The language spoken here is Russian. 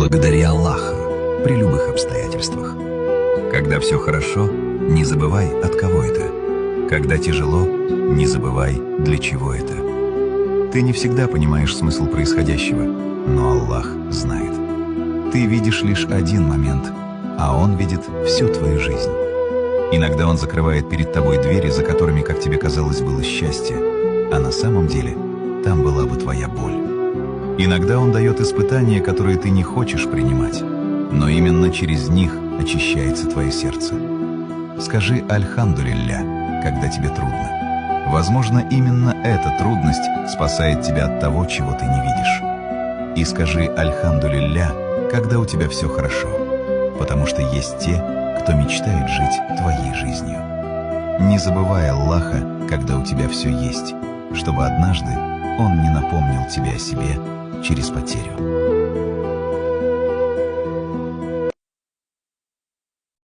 Благодари Аллаха при любых обстоятельствах. Когда все хорошо, не забывай, от кого это. Когда тяжело, не забывай, для чего это. Ты не всегда понимаешь смысл происходящего, но Аллах знает. Ты видишь лишь один момент, а Он видит всю твою жизнь. Иногда Он закрывает перед тобой двери, за которыми, как тебе казалось, было счастье, а на самом деле там была бы твоя боль. Иногда Он дает испытания, которые ты не хочешь принимать, но именно через них очищается твое сердце. Скажи «Альхамдулилля», когда тебе трудно. Возможно, именно эта трудность спасает тебя от того, чего ты не видишь. И скажи «Альхамдулилля», когда у тебя все хорошо, потому что есть те, кто мечтает жить твоей жизнью. Не забывай Аллаха, когда у тебя все есть, чтобы однажды Он не напомнил тебе о себе через потерю.